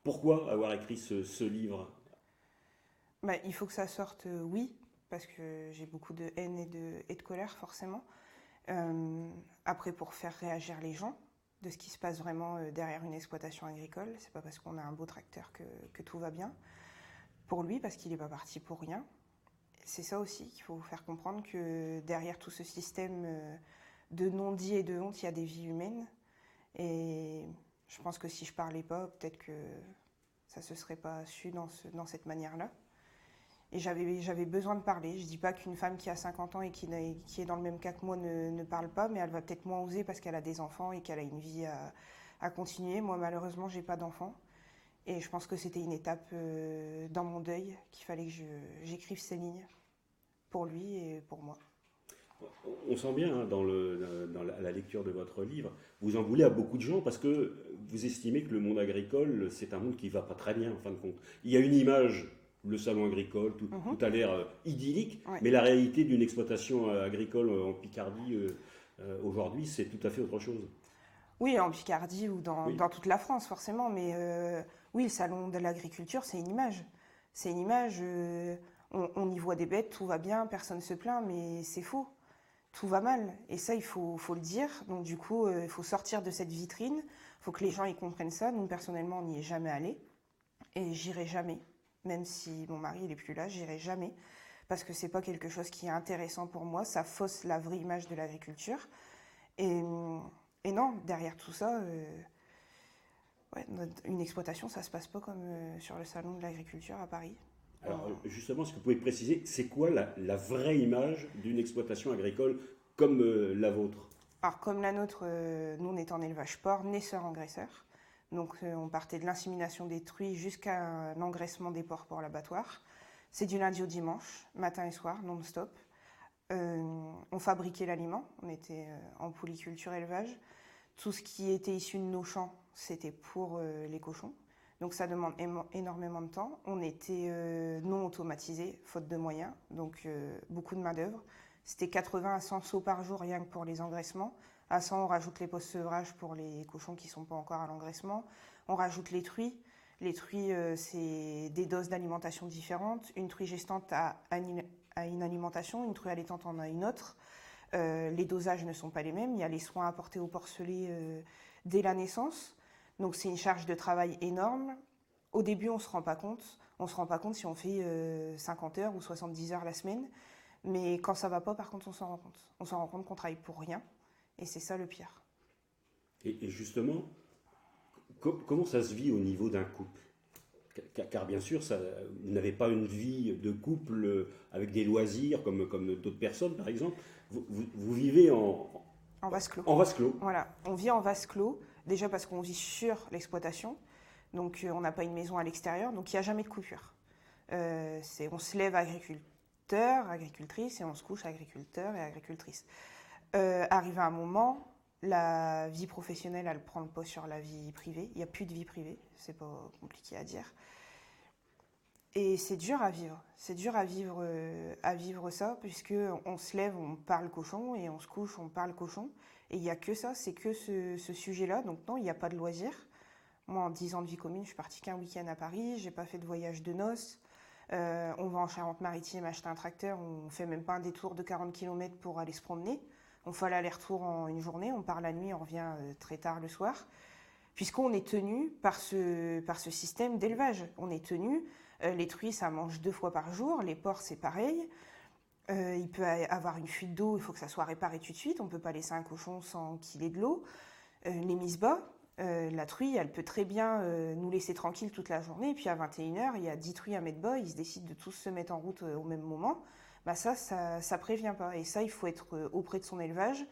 Pourquoi avoir écrit ce livre? Bah, il faut que ça sorte, oui, parce que j'ai beaucoup de haine et de colère, forcément. Euh, Après, pour faire réagir les gens de ce qui se passe vraiment derrière une exploitation agricole, c'est pas parce qu'on a un beau tracteur que tout va bien. Pour lui, parce qu'il n'est pas parti pour rien. C'est ça aussi qu'il faut faire comprendre que derrière tout ce système de non-dit et de honte, il y a des vies humaines. Et je pense que si je parlais pas, peut-être que ça se serait pas su dans cette manière-là. Et j'avais besoin de parler. Je dis pas qu'une femme qui a 50 ans et qui est dans le même cas que moi ne parle pas, mais elle va peut-être moins oser parce qu'elle a des enfants et qu'elle a une vie à continuer. Moi, malheureusement, j'ai pas d'enfants. Et je pense que c'était une étape dans mon deuil qu'il fallait que j'écrive ces lignes pour lui et pour moi. On sent bien hein, dans la lecture de votre livre, vous en voulez à beaucoup de gens parce que vous estimez que le monde agricole, c'est un monde qui va pas très bien en fin de compte. Il y a une image, le salon agricole, Mhm. tout a l'air idyllique, Ouais. mais la réalité d'une exploitation agricole en Picardie aujourd'hui, c'est tout à fait autre chose. Oui, en Picardie ou Oui. dans toute la France, forcément. Mais oui, le salon de l'agriculture, c'est une image. C'est une image. On y voit des bêtes, tout va bien, personne ne se plaint, mais c'est faux. Tout va mal. Et ça, faut le dire. Donc, du coup, il faut sortir de cette vitrine. Il faut que les gens y comprennent ça. Nous, personnellement, on n'y est jamais allé. Et j'irai jamais. Même si mon mari n'est plus là, j'irai jamais. Parce que c'est pas quelque chose qui est intéressant pour moi. Ça fausse la vraie image de l'agriculture. Et, et non, derrière tout ça, ouais, une exploitation, ça se passe pas comme sur le salon de l'agriculture à Paris. On- Alors justement, est-ce que vous pouvez préciser, c'est quoi la vraie image d'une exploitation agricole comme la vôtre? Alors, comme la nôtre, nous, on est en élevage porc, naisseur-engraisseur. Donc, on partait de l'insémination des truies jusqu'à l'engraissement des porcs pour l'abattoir. C'est du lundi au dimanche, matin et soir, non-stop. On fabriquait l'aliment, on était en polyculture élevage. Tout ce qui était issu de nos champs, c'était pour les cochons. Donc ça demande énormément de temps. On était non automatisé, faute de moyens, donc beaucoup de main-d'œuvre. C'était 80 à 100 seaux par jour rien que pour les engraissements. À 100, on rajoute les post-sevrages pour les cochons qui ne sont pas encore à l'engraissement. On rajoute les truies. Les truies, c'est des doses d'alimentation différentes. Une truie gestante a une alimentation, une truie allaitante en a une autre. Les dosages ne sont pas les mêmes. Il y a les soins apportés au porcelet dès la naissance. Donc c'est une charge de travail énorme. Au début, on ne se rend pas compte. On ne se rend pas compte si on fait 50 heures ou 70 heures la semaine. Mais quand ça va pas, par contre, on s'en rend compte. On s'en rend compte qu'on travaille pour rien. Et c'est ça le pire. Et justement, comment ça se vit au niveau d'un couple? Car bien sûr, vous n'avez pas une vie de couple avec des loisirs comme d'autres personnes, par exemple. Vous vivez En vase clos. en vase clos. Voilà, on vit en vase clos. Déjà parce qu'on vit sur l'exploitation. Donc on n'a pas une maison à l'extérieur. Donc il n'y a jamais de coupure. On se lève agriculteur, agricultrice et on se couche agriculteur et agricultrice. Arrivé à un moment, la vie professionnelle, elle prend le pas sur la vie privée. Il n'y a plus de vie privée, c'est pas compliqué à dire. Et c'est dur à vivre. C'est dur à vivre ça, puisque on se lève, on parle cochon, et on se couche, on parle cochon. Et il n'y a que ça, c'est que ce sujet-là. Donc non, il n'y a pas de loisirs. Moi, en 10 ans de vie commune, je suis partie qu'un week-end à Paris. J'ai pas fait de voyage de noces. On va en Charente-Maritime acheter un tracteur. On fait même pas un détour de 40 km pour aller se promener. On fait l'aller-retour en une journée. On part la nuit, on revient très tard le soir. Puisqu'on est tenu par ce système d'élevage. On est tenu, les truies, ça mange 2 fois par jour. Les porcs, c'est pareil. Il peut avoir une fuite d'eau, il faut que ça soit réparé tout de suite. On ne peut pas laisser un cochon sans qu'il ait de l'eau. Les mises bas, la truie, elle peut très bien nous laisser tranquilles toute la journée. Et puis à 21 h, il y a 10 truies à mettre bas, ils se décident de tous se mettre en route au même moment. Bah ça prévient pas. Et ça, il faut être auprès de son élevage,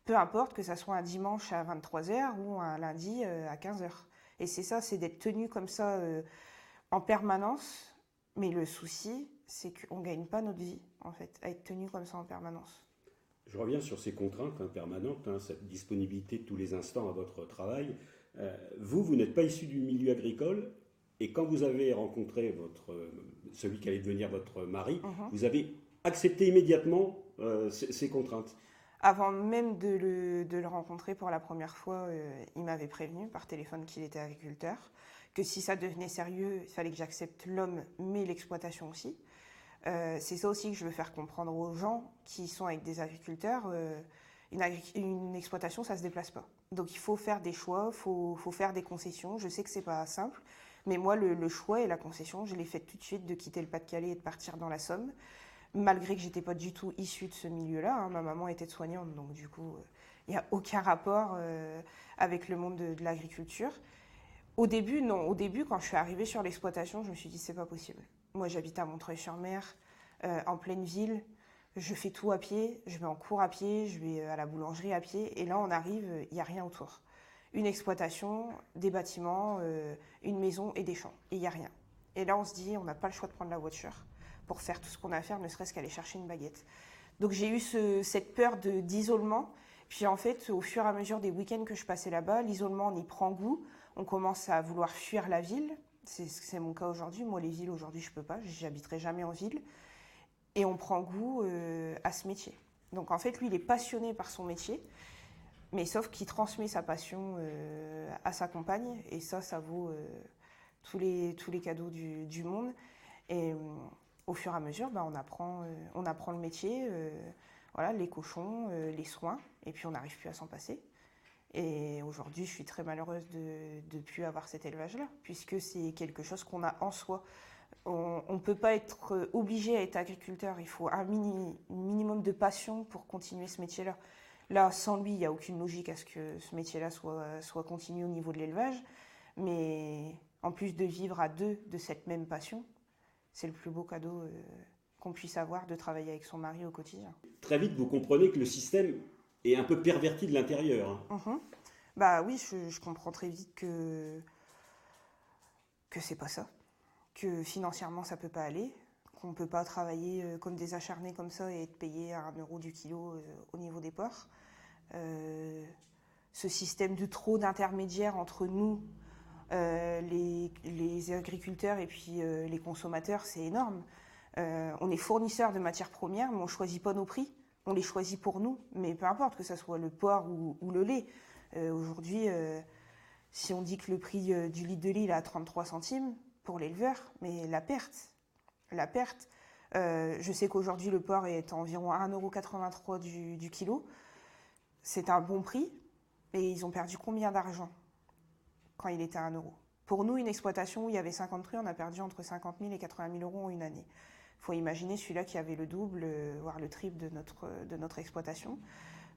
peu importe que ça soit un dimanche à 23 h ou un lundi à 15 h. Et c'est ça, c'est d'être tenu comme ça en permanence. Mais le souci, c'est qu'on ne gagne pas notre vie, en fait, à être tenu comme ça en permanence. Je reviens sur ces contraintes permanentes, cette disponibilité de tous les instants à votre travail. Vous n'êtes pas issu du milieu agricole, et quand vous avez rencontré celui qui allait devenir votre mari, Mhm. vous avez accepté immédiatement ces contraintes. Avant même de le rencontrer pour la première fois, il m'avait prévenu par téléphone qu'il était agriculteur, que si ça devenait sérieux, il fallait que j'accepte l'homme, mais l'exploitation aussi. C'est ça aussi que je veux faire comprendre aux gens qui sont avec des agriculteurs. Une exploitation, ça ne se déplace pas. Donc il faut faire des choix, faut faire des concessions. Je sais que c'est pas simple, mais moi, le choix et la concession, je l'ai fait tout de suite de quitter le Pas-de-Calais et de partir dans la Somme, malgré que j'étais pas du tout issue de ce milieu-là. Hein. Ma maman était soignante, donc du coup, il n'y a aucun rapport avec le monde de l'agriculture. Au début, non. Au début, quand je suis arrivée sur l'exploitation, je me suis dit, c'est pas possible. Moi, j'habite à Montreuil-sur-Mer, en pleine ville. Je fais tout à pied. Je vais en cours à pied, je vais à la boulangerie à pied. Et là, on arrive, il n'y a rien autour. Une exploitation, des bâtiments, une maison et des champs. Et il n'y a rien. Et là, on se dit, on n'a pas le choix de prendre la voiture pour faire tout ce qu'on a à faire, ne serait-ce qu'aller chercher une baguette. Donc, j'ai eu cette peur d'isolement. Puis, en fait, au fur et à mesure des week-ends que je passais là-bas, l'isolement, on y prend goût. On commence à vouloir fuir la ville. C'est mon cas aujourd'hui. Moi, les villes, aujourd'hui, je ne peux pas. J'habiterai jamais en ville. Et on prend goût à ce métier. Donc, en fait, lui, il est passionné par son métier. Mais sauf qu'il transmet sa passion à sa compagne. Et ça vaut tous les cadeaux du monde. Et au fur et à mesure, on apprend le métier. Voilà, les cochons, les soins. Et puis, on n'arrive plus à s'en passer. Et aujourd'hui, je suis très malheureuse de ne plus avoir cet élevage-là, puisque c'est quelque chose qu'on a en soi. On ne peut pas être obligé à être agriculteur. Il faut un minimum de passion pour continuer ce métier-là. Là, sans lui, il n'y a aucune logique à ce que ce métier-là soit continué au niveau de l'élevage. Mais en plus de vivre à deux de cette même passion, c'est le plus beau cadeau qu'on puisse avoir de travailler avec son mari au quotidien. Très vite, vous comprenez que le système est un peu perverti de l'intérieur. Bah oui, je comprends très vite que c'est pas ça, que financièrement ça peut pas aller, qu'on peut pas travailler comme des acharnés comme ça et être payé à 1 euro du kilo au niveau des porcs. Ce système de trop d'intermédiaires entre nous, les agriculteurs et puis les consommateurs, c'est énorme. On est fournisseurs de matières premières, mais on choisit pas nos prix. On les choisit pour nous, mais peu importe que ce soit le porc ou le lait. Aujourd'hui, si on dit que le prix du litre de lait est à 33 centimes pour l'éleveur, mais la perte. Je sais qu'aujourd'hui, le porc est environ à 1,83 € du kilo. C'est un bon prix, et ils ont perdu combien d'argent quand il était à 1 euro? Pour nous, une exploitation où il y avait 50 truies, on a perdu entre 50 000 et 80 000 euros en une année. Il faut imaginer celui-là qui avait le double, voire le triple de notre exploitation.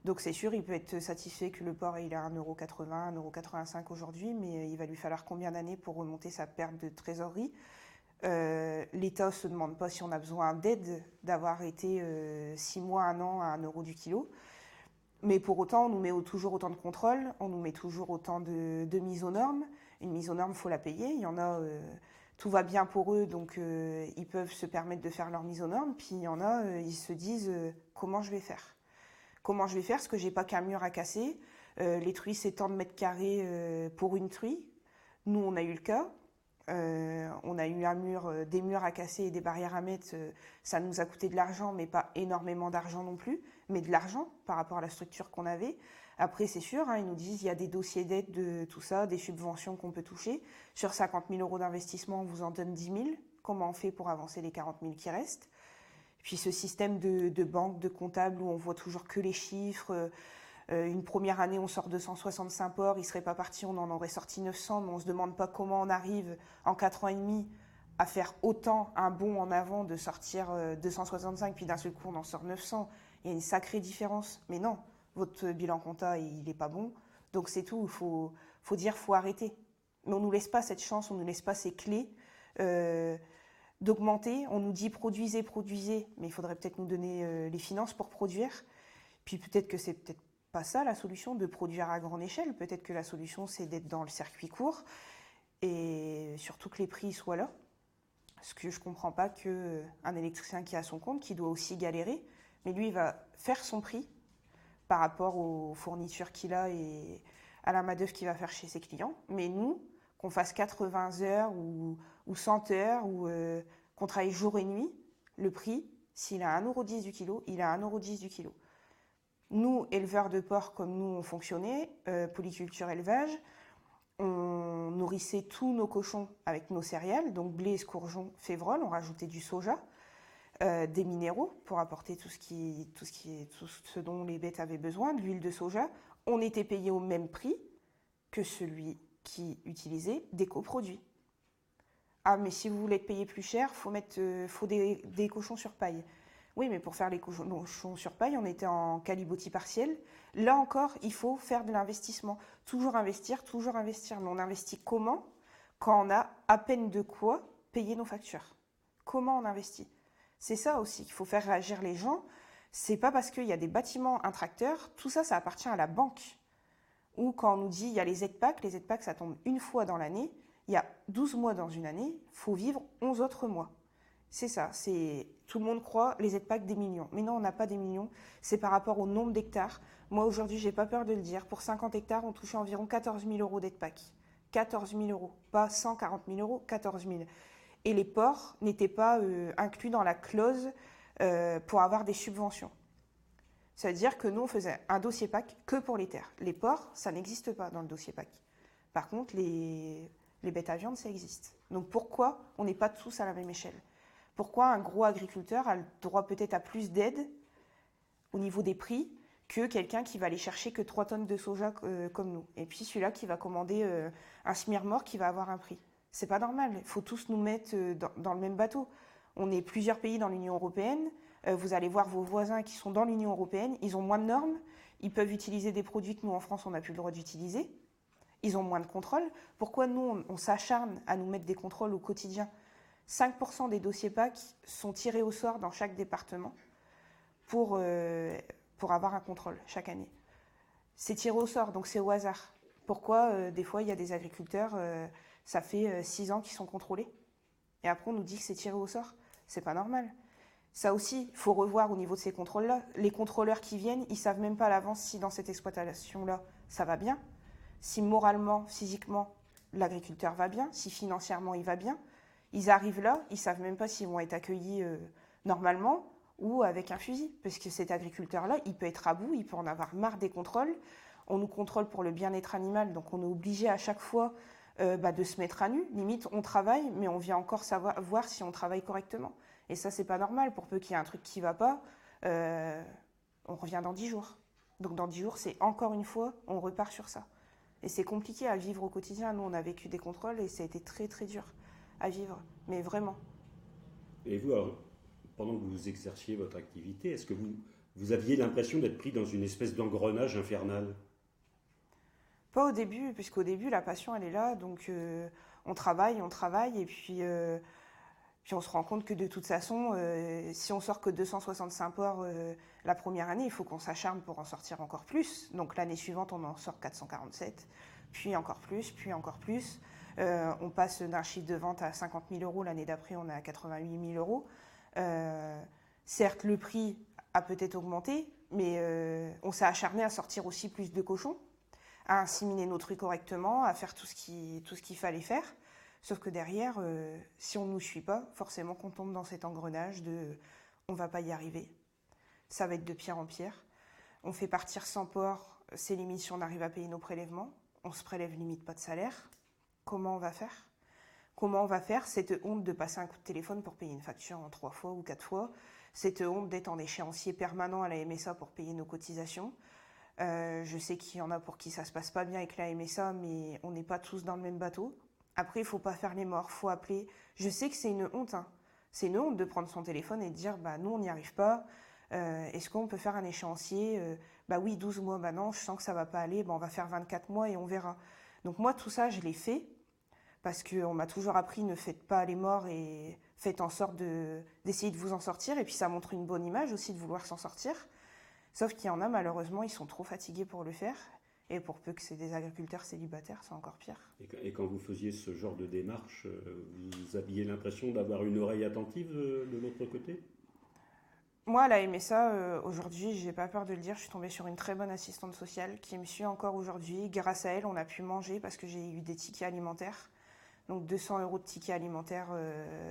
Donc c'est sûr, il peut être satisfait que le porc il est à 1,80 €, 1,85 € aujourd'hui, mais il va lui falloir combien d'années pour remonter sa perte de trésorerie? L'État ne se demande pas si on a besoin d'aide, d'avoir été 6 mois, 1 an à 1 euro du kilo. Mais pour autant, on nous met toujours autant de contrôles, on nous met toujours autant de mise aux normes. Une mise aux normes, il faut la payer. Il y en a, tout va bien pour eux, donc ils peuvent se permettre de faire leur mise aux normes. Puis il y en a, ils se disent comment je vais faire? Comment je vais faire? Parce que j'ai pas qu'un mur à casser. Les truies, c'est tant de mètres carrés pour une truie. Nous, on a eu le cas. On a eu des murs à casser et des barrières à mettre. Ça nous a coûté de l'argent, mais pas énormément d'argent non plus, mais de l'argent par rapport à la structure qu'on avait. Après, c'est sûr, ils nous disent il y a des dossiers d'aide de tout ça, des subventions qu'on peut toucher. Sur 50 000 euros d'investissement, on vous en donne 10 000. Comment on fait pour avancer les 40 000 qui restent? Puis ce système de banque, de comptable, où on voit toujours que les chiffres. Une première année, on sort 265 porcs, il ne serait pas parti, on en aurait sorti 900, mais on ne se demande pas comment on arrive en 4 ans et demi à faire autant un bond en avant de sortir 265, puis d'un seul coup on en sort 900. Il y a une sacrée différence. Mais non, votre bilan comptable, il n'est pas bon. Donc c'est tout, il faut dire, il faut arrêter. Mais on ne nous laisse pas cette chance, on ne nous laisse pas ces clés d'augmenter. On nous dit produisez, mais il faudrait peut-être nous donner les finances pour produire. Puis peut-être que c'est peut-être pas ça la solution, de produire à grande échelle. Peut-être que la solution, c'est d'être dans le circuit court et surtout que les prix soient là. Parce que je ne comprends pas qu'un électricien qui a son compte, qui doit aussi galérer, mais lui, il va faire son prix par rapport aux fournitures qu'il a et à la main-d'œuvre qu'il va faire chez ses clients. Mais nous, qu'on fasse 80 heures ou 100 heures, ou qu'on travaille jour et nuit, le prix, s'il a 1,10 € du kilo, il a 1,10 € du kilo. Nous, éleveurs de porcs comme nous, on fonctionnait, polyculture élevage, On nourrissait tous nos cochons avec nos céréales, donc blé, escourgeon, févrole. On rajoutait du soja, des minéraux pour apporter tout ce dont les bêtes avaient besoin, de l'huile de soja. On était payé au même prix que celui qui utilisait des coproduits. Ah, mais si vous voulez être payé plus cher, faut des cochons sur paille. Oui, mais pour faire les cochons sur paille, on était en calibotie partielle. Là encore, il faut faire de l'investissement. Toujours investir, toujours investir. Mais on investit comment quand on a à peine de quoi payer nos factures? Comment on investit? C'est ça aussi qu'il faut faire réagir les gens. C'est pas parce qu'il y a des bâtiments, un tracteur, tout ça, ça appartient à la banque. Ou quand on nous dit il y a les Z-Pack ça tombe une fois dans l'année. Il y a 12 mois dans une année, il faut vivre 11 autres mois. C'est ça, tout le monde croit les Z-Pack des millions. Mais non, on n'a pas des millions, c'est par rapport au nombre d'hectares. Moi aujourd'hui, j'ai pas peur de le dire, pour 50 hectares, on touchait environ 14 000 euros d'Z-Pack. 14 000 euros, pas 140 000 euros, 14 000. Et les ports n'étaient pas inclus dans la clause pour avoir des subventions. Ça veut dire que nous, on faisait un dossier PAC que pour les terres. Les ports, ça n'existe pas dans le dossier PAC. Par contre, les bêtes à viande, ça existe. Donc pourquoi on n'est pas tous à la même échelle? Pourquoi un gros agriculteur a le droit peut-être à plus d'aide au niveau des prix que quelqu'un qui va aller chercher que 3 tonnes de soja comme nous? Et puis celui-là qui va commander un SMIR-mort qui va avoir un prix. C'est pas normal, il faut tous nous mettre dans le même bateau. On est plusieurs pays dans l'Union européenne, vous allez voir vos voisins qui sont dans l'Union européenne, ils ont moins de normes, ils peuvent utiliser des produits que nous en France on n'a plus le droit d'utiliser. Ils ont moins de contrôles. Pourquoi nous, on s'acharne à nous mettre des contrôles au quotidien? 5% des dossiers PAC sont tirés au sort dans chaque département pour avoir un contrôle chaque année. C'est tiré au sort, donc c'est au hasard. Pourquoi des fois il y a des agriculteurs, ça fait 6 ans qu'ils sont contrôlés et après on nous dit que c'est tiré au sort? C'est pas normal. Ça aussi, il faut revoir au niveau de ces contrôles-là. Les contrôleurs qui viennent, ils savent même pas à l'avance si dans cette exploitation-là, ça va bien. Si moralement, physiquement, l'agriculteur va bien, si financièrement il va bien. Ils arrivent là, ils ne savent même pas s'ils vont être accueillis normalement ou avec un fusil. Parce que cet agriculteur-là, il peut être à bout, il peut en avoir marre des contrôles. On nous contrôle pour le bien-être animal, donc on est obligé à chaque fois de se mettre à nu. Limite, on travaille, mais on vient encore voir si on travaille correctement. Et ça, c'est pas normal. Pour peu qu'il y ait un truc qui ne va pas, on revient dans 10 jours. Donc dans 10 jours, c'est encore une fois, on repart sur ça. Et c'est compliqué à vivre au quotidien. Nous, on a vécu des contrôles et ça a été très, très dur à vivre. Mais vraiment. Et vous, alors, pendant que vous exerciez votre activité, est-ce que vous aviez l'impression d'être pris dans une espèce d'engrenage infernal? Pas au début, puisqu'au début, la passion, elle est là. Donc, on travaille, et puis on se rend compte que de toute façon, si on sort que 265 porcs la première année, il faut qu'on s'acharne pour en sortir encore plus. Donc l'année suivante, on en sort 447, puis encore plus, puis encore plus. On passe d'un chiffre de vente à 50 000 euros, l'année d'après, on est à 88 000 euros. Certes, le prix a peut-être augmenté, mais on s'est acharné à sortir aussi plus de cochons, à inséminer nos trucs correctement, à faire tout ce qu'il fallait faire. Sauf que derrière, si on ne nous suit pas, forcément qu'on tombe dans cet engrenage de on ne va pas y arriver. Ça va être de pire en pire. On fait partir 100 porcs, c'est limite si on arrive à payer nos prélèvements. On se prélève limite pas de salaire. Comment on va faire? Comment on va faire? Cette honte de passer un coup de téléphone pour payer une facture en 3 fois ou 4 fois. Cette honte d'être en échéancier permanent à la MSA pour payer nos cotisations. Je sais qu'il y en a pour qui ça se passe pas bien avec la MSA, mais on n'est pas tous dans le même bateau. Après, il ne faut pas faire les morts, il faut appeler. Je sais que c'est une honte. Hein. C'est une honte de prendre son téléphone et de dire nous, on n'y arrive pas. Est-ce qu'on peut faire un échéancier oui, 12 mois. Non, je sens que ça ne va pas aller. On va faire 24 mois et on verra. Donc moi, tout ça, je l'ai fait parce qu'on m'a toujours appris ne faites pas les morts et faites en sorte d'essayer de vous en sortir. Et puis, ça montre une bonne image aussi de vouloir s'en sortir. Sauf qu'il y en a, malheureusement, ils sont trop fatigués pour le faire. Et pour peu que c'est des agriculteurs célibataires, c'est encore pire. Et quand vous faisiez ce genre de démarche, vous aviez l'impression d'avoir une oreille attentive de l'autre côté? Moi, à la MSA, aujourd'hui, j'ai pas peur de le dire, je suis tombée sur une très bonne assistante sociale qui me suit encore aujourd'hui. Grâce à elle, on a pu manger parce que j'ai eu des tickets alimentaires. Donc 200 € de tickets alimentaires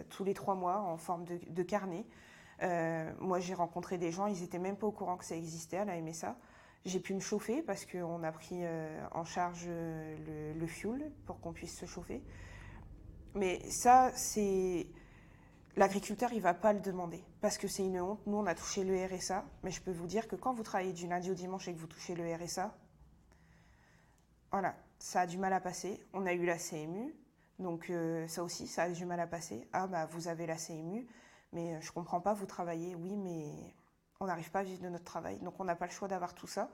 tous les 3 mois en forme de carnet. Moi, j'ai rencontré des gens, ils n'étaient même pas au courant que ça existait à la MSA. J'ai pu me chauffer parce qu'on a pris en charge le fuel pour qu'on puisse se chauffer. Mais ça, c'est... L'agriculteur, il ne va pas le demander parce que c'est une honte. Nous, on a touché le RSA, mais je peux vous dire que quand vous travaillez du lundi au dimanche et que vous touchez le RSA, voilà, ça a du mal à passer. On a eu la CMU, donc ça aussi, ça a du mal à passer. Ah, bah, vous avez la CMU, mais je ne comprends pas, vous travaillez. Oui, mais on n'arrive pas à vivre de notre travail, donc on n'a pas le choix d'avoir tout ça.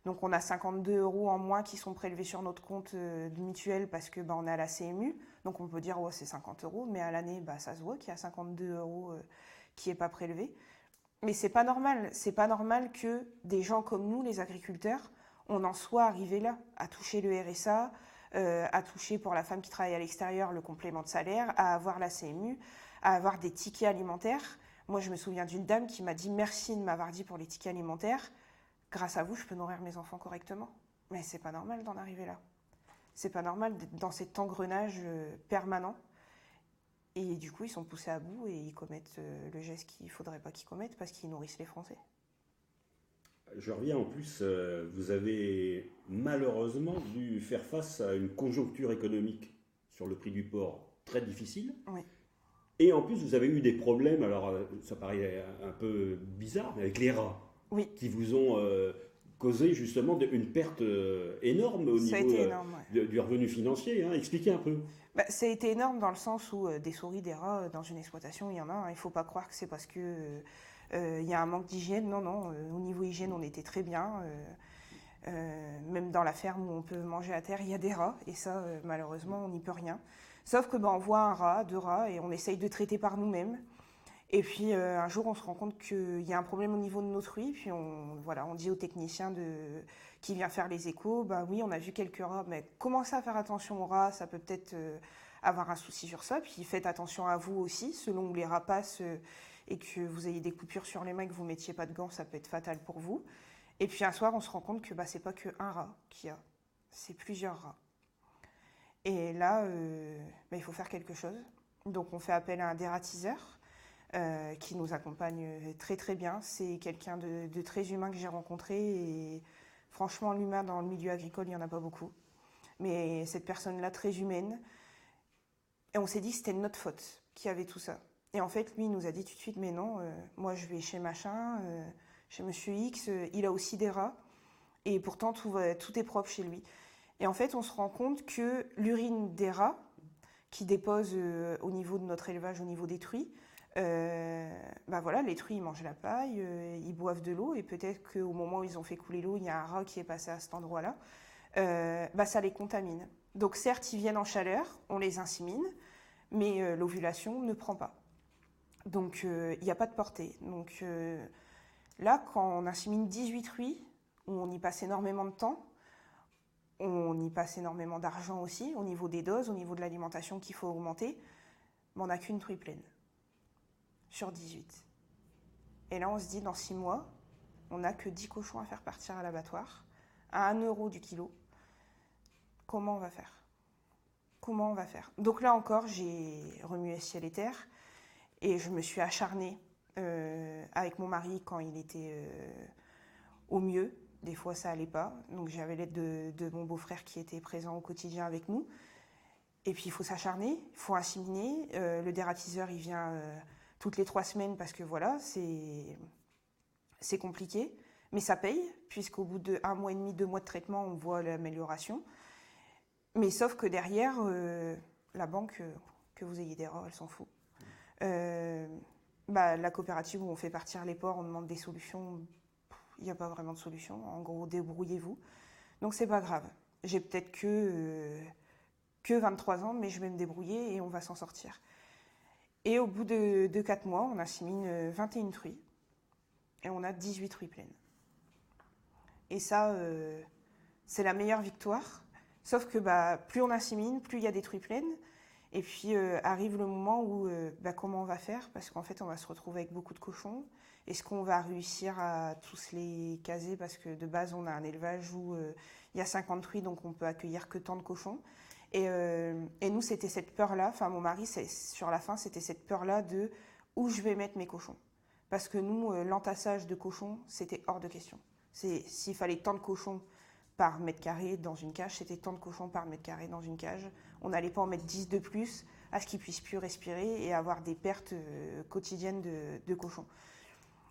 Donc on a 52 € en moins qui sont prélevés sur notre compte de mutuelle parce que on est à la CMU. Donc on peut dire c'est 50 €, mais à l'année ça se voit qu'il y a 52 € qui n'est pas prélevé. Mais c'est pas normal. C'est pas normal que des gens comme nous, les agriculteurs, on en soit arrivé là, à toucher le RSA, à toucher pour la femme qui travaille à l'extérieur le complément de salaire, à avoir la CMU, à avoir des tickets alimentaires. Moi je me souviens d'une dame qui m'a dit merci de m'avoir dit pour les tickets alimentaires. Grâce à vous, je peux nourrir mes enfants correctement. Mais c'est pas normal d'en arriver là. C'est pas normal d'être dans cet engrenage permanent. Et du coup, ils sont poussés à bout et ils commettent le geste qu'il ne faudrait pas qu'ils commettent parce qu'ils nourrissent les Français. Je reviens en plus, vous avez malheureusement dû faire face à une conjoncture économique sur le prix du porc très difficile. Oui. Et en plus, vous avez eu des problèmes, alors ça paraît un peu bizarre, mais avec les rats. Oui. Qui vous ont causé justement une perte énorme au Ça a niveau été énorme, ouais. du revenu financier. Hein. Expliquez un peu. Ça a été énorme dans le sens où des souris, des rats, dans une exploitation, il y en a. Hein. Il ne faut pas croire que c'est parce que il y a un manque d'hygiène. Non, non. Au niveau hygiène, on était très bien. Même dans la ferme où on peut manger à terre, il y a des rats. Et ça, malheureusement, on n'y peut rien. Sauf que on voit un rat, deux rats, et on essaye de traiter par nous-mêmes. Et puis un jour, on se rend compte qu'il y a un problème au niveau de nos truies. Puis on dit au technicien qui vient faire les échos, oui, on a vu quelques rats, mais commencez à faire attention aux rats, ça peut peut-être avoir un souci sur ça. Puis faites attention à vous aussi, selon où les rats passent et que vous ayez des coupures sur les mains, que vous ne mettiez pas de gants, ça peut être fatal pour vous. Et puis un soir, on se rend compte que c'est pas qu'un rat qu'il y a, c'est plusieurs rats. Et là, il faut faire quelque chose. Donc on fait appel à un dératiseur. Qui nous accompagne très très bien. C'est quelqu'un de très humain que j'ai rencontré et franchement l'humain dans le milieu agricole il n'y en a pas beaucoup. Mais cette personne-là très humaine et on s'est dit que c'était de notre faute qui avait tout ça. Et en fait lui il nous a dit tout de suite mais non, moi je vais chez machin, chez monsieur X, il a aussi des rats et pourtant tout est propre chez lui. Et en fait on se rend compte que l'urine des rats qui déposent au niveau de notre élevage, au niveau des truies, les truies ils mangent la paille, ils boivent de l'eau et peut-être qu'au moment où ils ont fait couler l'eau, il y a un rat qui est passé à cet endroit-là, ça les contamine. Donc certes, ils viennent en chaleur, on les insémine, mais l'ovulation ne prend pas. Donc il n'y a pas de portée. Donc là, quand on insémine 18 truies, où on y passe énormément de temps, on y passe énormément d'argent aussi, au niveau des doses, au niveau de l'alimentation qu'il faut augmenter, mais on n'a qu'une truie pleine. Sur 18. Et là, on se dit, dans 6 mois, on n'a que 10 cochons à faire partir à l'abattoir, à 1 € du kilo. Comment on va faire ? Comment on va faire ? Donc là encore, j'ai remué ciel et terre, et je me suis acharnée avec mon mari quand il était au mieux. Des fois, ça allait pas. Donc j'avais l'aide de mon beau-frère qui était présent au quotidien avec nous. Et puis, il faut s'acharner, il faut inséminer. Le dératiseur, il vient... toutes les 3 semaines parce que c'est compliqué, mais ça paye, puisqu'au bout de 1 mois et demi, 2 mois de traitement, on voit l'amélioration. Mais sauf que derrière, la banque, que vous ayez des rats, elle s'en fout. La coopérative où on fait partir les porcs, on demande des solutions, il n'y a pas vraiment de solution. En gros, débrouillez-vous. Donc c'est pas grave. J'ai peut-être que 23 ans, mais je vais me débrouiller et on va s'en sortir. Et au bout de 4 mois, on insémine 21 truies. Et on a 18 truies pleines. Et ça, c'est la meilleure victoire. Sauf que plus on insémine, plus il y a des truies pleines. Et puis arrive le moment où, comment on va faire ? Parce qu'en fait, on va se retrouver avec beaucoup de cochons. Est-ce qu'on va réussir à tous les caser ? Parce que de base, on a un élevage où il y a 50 truies, donc on peut accueillir que tant de cochons. Et nous, c'était cette peur-là, enfin mon mari, sur la fin, c'était cette peur-là de où je vais mettre mes cochons. Parce que nous, l'entassage de cochons, c'était hors de question. S'il fallait tant de cochons par mètre carré dans une cage, c'était tant de cochons par mètre carré dans une cage. On n'allait pas en mettre 10 de plus à ce qu'ils puissent plus respirer et avoir des pertes quotidiennes de cochons.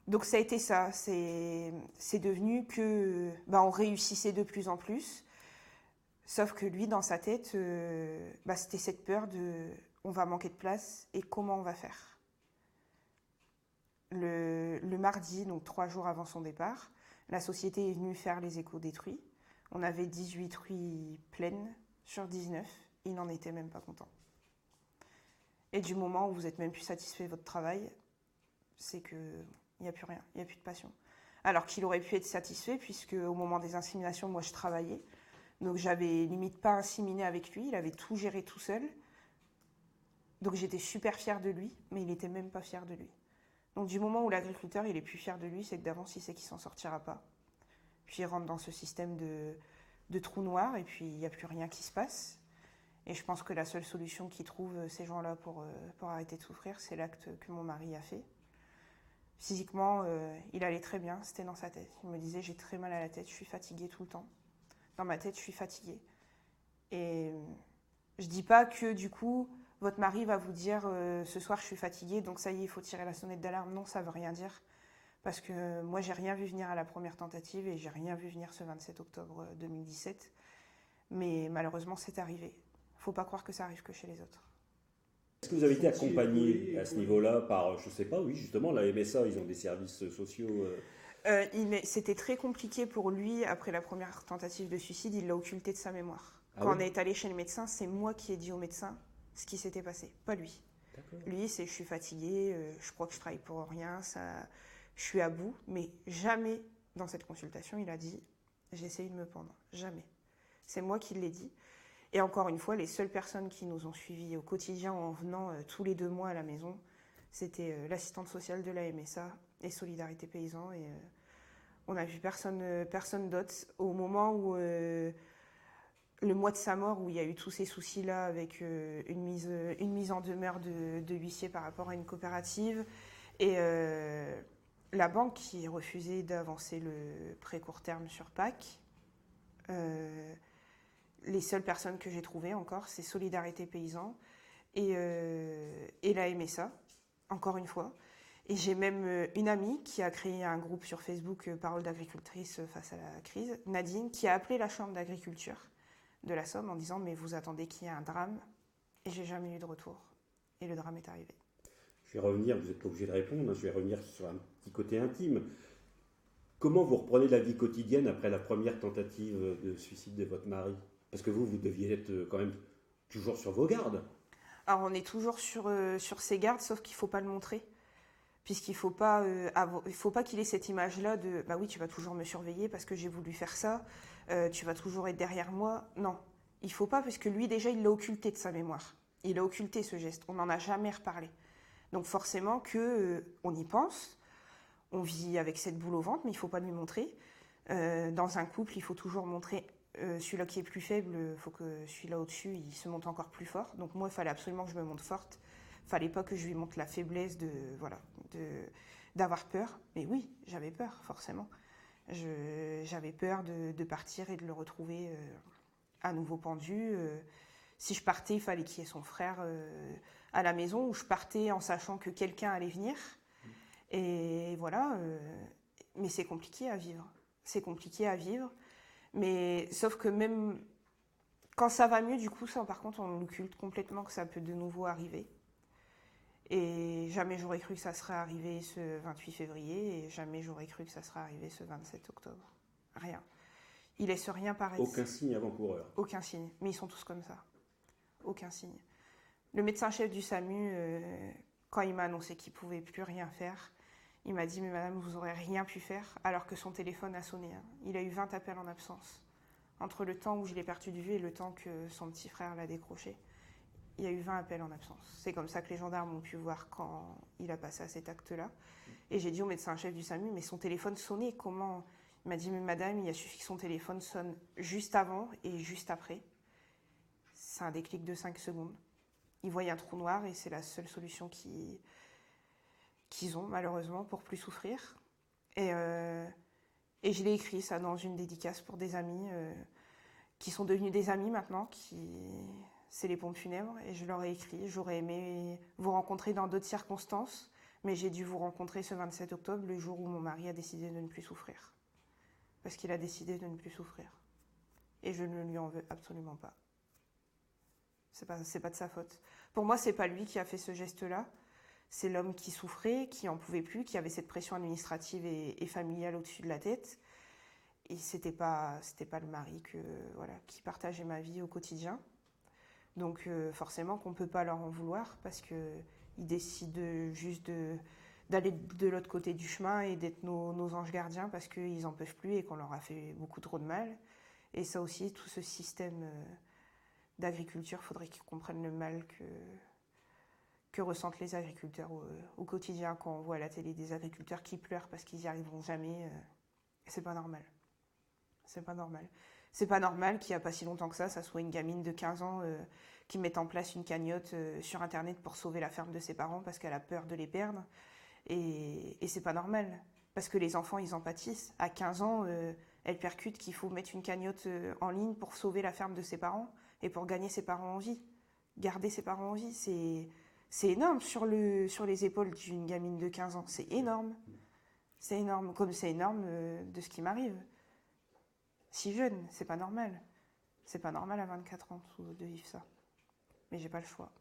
Donc ça a été ça, c'est devenu que on réussissait de plus en plus, sauf que lui, dans sa tête, c'était cette peur de on va manquer de place et comment on va faire. Le mardi, donc 3 jours avant son départ, la société est venue faire les échos des truies. On avait 18 truies pleines sur 19, il n'en était même pas content. Et du moment où vous n'êtes même plus satisfait de votre travail, c'est que il n'y a plus rien, il n'y a plus de passion. Alors qu'il aurait pu être satisfait, puisque au moment des inséminations, moi je travaillais. Donc j'avais limite pas inséminé avec lui, il avait tout géré tout seul. Donc j'étais super fière de lui, mais il n'était même pas fier de lui. Donc du moment où l'agriculteur il est plus fier de lui, c'est que d'avance il sait qu'il s'en sortira pas. Puis il rentre dans ce système de trou noir et puis il n'y a plus rien qui se passe. Et je pense que la seule solution qu'ils trouvent ces gens-là pour arrêter de souffrir, c'est l'acte que mon mari a fait. Physiquement, il allait très bien, c'était dans sa tête. Il me disait, j'ai très mal à la tête, je suis fatiguée tout le temps. Dans ma tête, je suis fatiguée. Et je dis pas que du coup, votre mari va vous dire, ce soir, je suis fatiguée, donc ça y est, il faut tirer la sonnette d'alarme. Non, ça veut rien dire. Parce que moi, j'ai rien vu venir à la première tentative et j'ai rien vu venir ce 27 octobre 2017. Mais malheureusement, c'est arrivé. Faut pas croire que ça arrive que chez les autres. Est-ce que vous avez été accompagné à ce niveau-là par, je sais pas, oui, justement, la MSA, ils ont des services sociaux C'était très compliqué pour lui, après la première tentative de suicide, il l'a occulté de sa mémoire. Ah Quand oui. on est allé chez le médecin, c'est moi qui ai dit au médecin ce qui s'était passé, pas lui. D'accord. Lui, c'est je suis fatiguée, je crois que je travaille pour rien, je suis à bout, mais jamais dans cette consultation, il a dit j'ai essayé de me pendre. Jamais. C'est moi qui l'ai dit. Et encore une fois, les seules personnes qui nous ont suivis au quotidien en venant tous les 2 mois à la maison, c'était l'assistante sociale de la MSA et Solidarité Paysan. Et on n'a vu personne d'autre. Au moment où, le mois de sa mort, où il y a eu tous ces soucis-là avec une mise en demeure de huissier par rapport à une coopérative, et la banque qui refusait d'avancer le prêt court terme sur Pâques, les seules personnes que j'ai trouvées encore, c'est Solidarité Paysan et la MSA, encore une fois. Et j'ai même une amie qui a créé un groupe sur Facebook, Parole d'agricultrice face à la crise, Nadine, qui a appelé la Chambre d'agriculture de la Somme en disant « mais vous attendez qu'il y ait un drame ?» Et j'ai jamais eu de retour. Et le drame est arrivé. Je vais revenir, vous n'êtes pas obligé de répondre, je vais revenir sur un petit côté intime. Comment vous reprenez la vie quotidienne après la première tentative de suicide de votre mari ? Parce que vous deviez être quand même toujours sur vos gardes. Alors on est toujours sur ses gardes, sauf qu'il ne faut pas le montrer. Puisqu'il ne faut pas qu'il ait cette image-là de « bah oui, tu vas toujours me surveiller parce que j'ai voulu faire ça, tu vas toujours être derrière moi ». Non, il ne faut pas, parce que lui déjà, il l'a occulté de sa mémoire. Il a occulté ce geste, on n'en a jamais reparlé. Donc forcément qu'on y pense, on vit avec cette boule au ventre, mais il ne faut pas lui montrer. Dans un couple, il faut toujours montrer celui-là qui est plus faible, il faut que celui-là au-dessus, il se monte encore plus fort. Donc moi, il fallait absolument que je me monte forte. Il fallait pas que je lui montre la faiblesse d'avoir peur. Mais oui, j'avais peur, forcément. J'avais peur de partir et de le retrouver à nouveau pendu. Si je partais, il fallait qu'il y ait son frère à la maison, ou je partais en sachant que quelqu'un allait venir. Et voilà. Mais c'est compliqué à vivre. C'est compliqué à vivre. Mais sauf que même quand ça va mieux, du coup, ça, par contre, on occulte complètement que ça peut de nouveau arriver. Et jamais j'aurais cru que ça serait arrivé ce 28 février, et jamais j'aurais cru que ça serait arrivé ce 27 octobre. Rien. Il laisse rien paraître. Aucun signe avant-coureur. Aucun signe. Mais ils sont tous comme ça. Aucun signe. Le médecin-chef du SAMU, quand il m'a annoncé qu'il ne pouvait plus rien faire, il m'a dit « mais madame, vous n'aurez rien pu faire », alors que son téléphone a sonné. Il a eu 20 appels en absence. Entre le temps où je l'ai perdu de vue et le temps que son petit frère l'a décroché, il y a eu 20 appels en absence. C'est comme ça que les gendarmes ont pu voir quand il a passé à cet acte-là. Et j'ai dit au médecin-chef du SAMU « mais son téléphone sonnait, comment ?» Il m'a dit « mais madame, il a suffi que son téléphone sonne juste avant et juste après. » C'est un déclic de 5 secondes. Ils voient un trou noir et c'est la seule solution qu'ils ont, malheureusement, pour plus souffrir. Et Et je l'ai écrit ça dans une dédicace pour des amis qui sont devenus des amis maintenant, c'est les pompes funèbres, et je leur ai écrit, j'aurais aimé vous rencontrer dans d'autres circonstances, mais j'ai dû vous rencontrer ce 27 octobre, le jour où mon mari a décidé de ne plus souffrir. Parce qu'il a décidé de ne plus souffrir. Et je ne lui en veux absolument pas. C'est pas de sa faute. Pour moi, c'est pas lui qui a fait ce geste-là. C'est l'homme qui souffrait, qui en pouvait plus, qui avait cette pression administrative et familiale au-dessus de la tête. Et c'était pas le mari qui partageait ma vie au quotidien. Donc forcément qu'on peut pas leur en vouloir parce qu'ils décident juste d'aller de l'autre côté du chemin et d'être nos anges gardiens parce qu'ils en peuvent plus et qu'on leur a fait beaucoup trop de mal. Et ça aussi, tout ce système d'agriculture, faudrait qu'ils comprennent le mal que ressentent les agriculteurs au quotidien quand on voit à la télé des agriculteurs qui pleurent parce qu'ils n'y arriveront jamais. C'est pas normal. C'est pas normal. C'est pas normal qu'il n'y a pas si longtemps que ça soit une gamine de 15 ans qui mette en place une cagnotte sur Internet pour sauver la ferme de ses parents parce qu'elle a peur de les perdre. Et c'est pas normal. Parce que les enfants, ils en pâtissent. À 15 ans, elle percute qu'il faut mettre une cagnotte en ligne pour sauver la ferme de ses parents et pour gagner ses parents en vie. Garder ses parents en vie, c'est énorme sur les épaules d'une gamine de 15 ans. C'est énorme. C'est énorme. Comme c'est énorme de ce qui m'arrive. Si jeune, c'est pas normal. C'est pas normal à 24 ans de vivre ça. Mais j'ai pas le choix.